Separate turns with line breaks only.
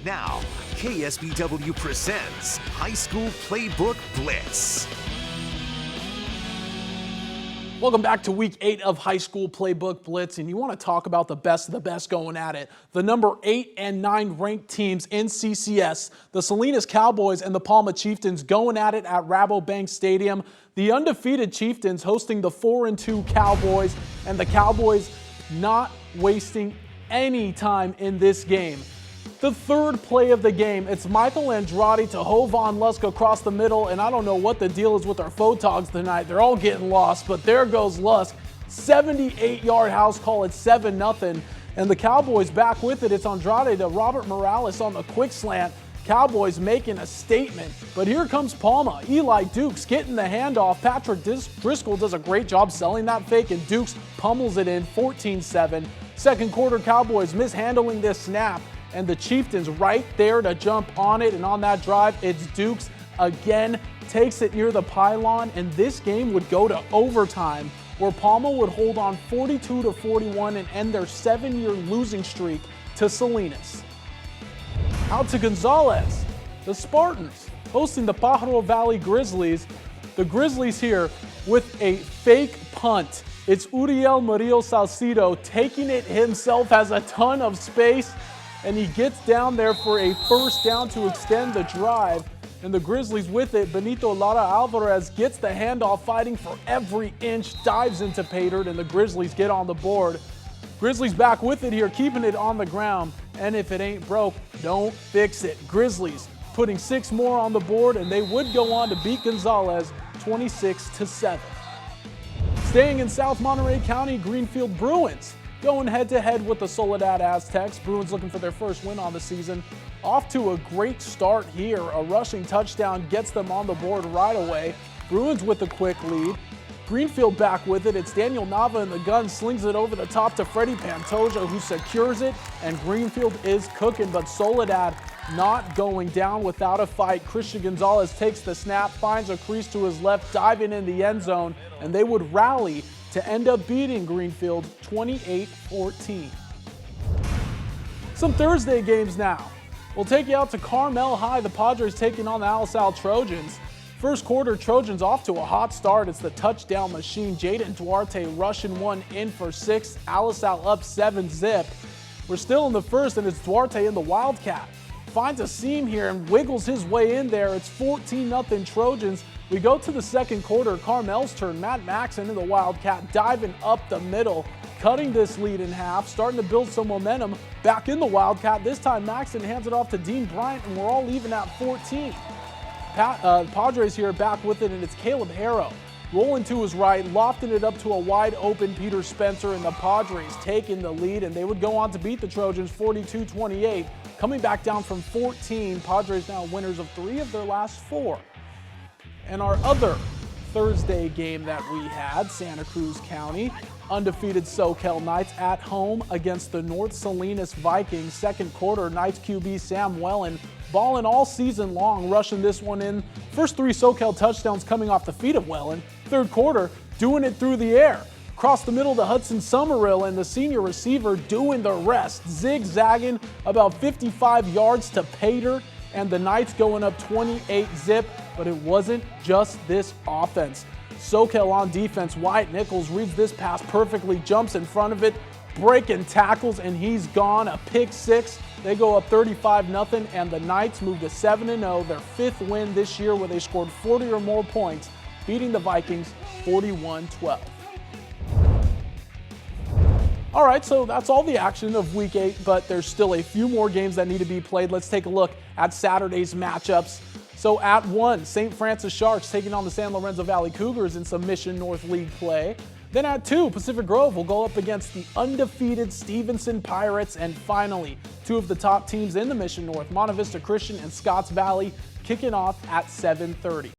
Now, KSBW presents High School Playbook Blitz.
Welcome back to week 8 of High School Playbook Blitz, and you want to talk about the best of the best going at it. The number 8 and 9 ranked teams in CCS, the Salinas Cowboys and the Palma Chieftains going at it at Rabobank Stadium. The undefeated Chieftains hosting the 4-2 Cowboys, and the Cowboys not wasting any time in this game. The third play of the game, it's Michael Andrade to Hovan Lusk across the middle, and I don't know what the deal is with our photogs tonight. They're all getting lost, but there goes Lusk. 78-yard house call at 7-0, and the Cowboys back with it. It's Andrade to Robert Morales on the quick slant. Cowboys making a statement, but here comes Palma. Eli Dukes getting the handoff. Patrick Driscoll does a great job selling that fake, and Dukes pummels it in 14-7. Second quarter, Cowboys mishandling this snap, and the Chieftains right there to jump on it, and on that drive, it's Dukes again, takes it near the pylon, and this game would go to overtime, where Palma would hold on 42-41 and end their 7-year losing streak to Salinas. Out to Gonzales, the Spartans hosting the Pajaro Valley Grizzlies. The Grizzlies here with a fake punt. It's Uriel Murillo Salcido taking it himself, has a ton of space, and he gets down there for a first down to extend the drive. And the Grizzlies with it. Benito Lara Alvarez gets the handoff, fighting for every inch, dives into Paydirt, and the Grizzlies get on the board. Grizzlies back with it here, keeping it on the ground. And if it ain't broke, don't fix it. Grizzlies putting 6 more on the board, and they would go on to beat Gonzales 26-7. Staying in South Monterey County, Greenfield Bruins going head-to-head with the Soledad Aztecs. Bruins looking for their first win on the season. Off to a great start here. A rushing touchdown gets them on the board right away. Bruins with a quick lead. Greenfield back with it. It's Daniel Nava in the gun, slings it over the top to Freddie Pantoja, who secures it, and Greenfield is cooking, but Soledad not going down without a fight. Christian Gonzalez takes the snap, finds a crease to his left, diving in the end zone, and they would rally to end up beating Greenfield 28-14. Some Thursday games now. We'll take you out to Carmel High. The Padres taking on the Alisal Trojans. First quarter, Trojans off to a hot start. It's the touchdown machine. Jaden Duarte rushing one in for 6. Alisal up 7-zip. We're still in the first, and it's Duarte in the Wildcat. Finds a seam here and wiggles his way in there. It's 14-0 Trojans. We go to the second quarter. Carmel's turn. Matt Maxon in the Wildcat, diving up the middle, cutting this lead in half, starting to build some momentum. Back in the Wildcat. This time Maxon hands it off to Dean Bryant, and we're all even at 14. Padres here back with it, and it's Caleb Harrow rolling to his right, lofting it up to a wide open Peter Spencer, and the Padres taking the lead, and they would go on to beat the Trojans 42-28. Coming back down from 14, Padres now winners of 3 of their last 4. And our other Thursday game that we had, Santa Cruz County, undefeated Soquel Knights at home against the North Salinas Vikings. Second quarter, Knights QB Sam Wellen balling all season long, rushing this one in. First 3 Soquel touchdowns coming off the feet of Wellen. Third quarter, doing it through the air. Across the middle to Hudson Summerall, and the senior receiver doing the rest, zigzagging about 55 yards to Paydirt, and the Knights going up 28-zip. But it wasn't just this offense. Soquel on defense, Wyatt Nichols reads this pass perfectly, jumps in front of it, breaking tackles, and he's gone. A pick 6. They go up 35-0, and the Knights move to 7-0, their 5th win this year, where they scored 40 or more points, beating the Vikings 41-12. All right, so that's all the action of Week 8, but there's still a few more games that need to be played. Let's take a look at Saturday's matchups. So at 1, St. Francis Sharks taking on the San Lorenzo Valley Cougars in some Mission North League play. Then at 2, Pacific Grove will go up against the undefeated Stevenson Pirates. And finally, 2 of the top teams in the Mission North, Monte Vista Christian and Scotts Valley, kicking off at 7:30.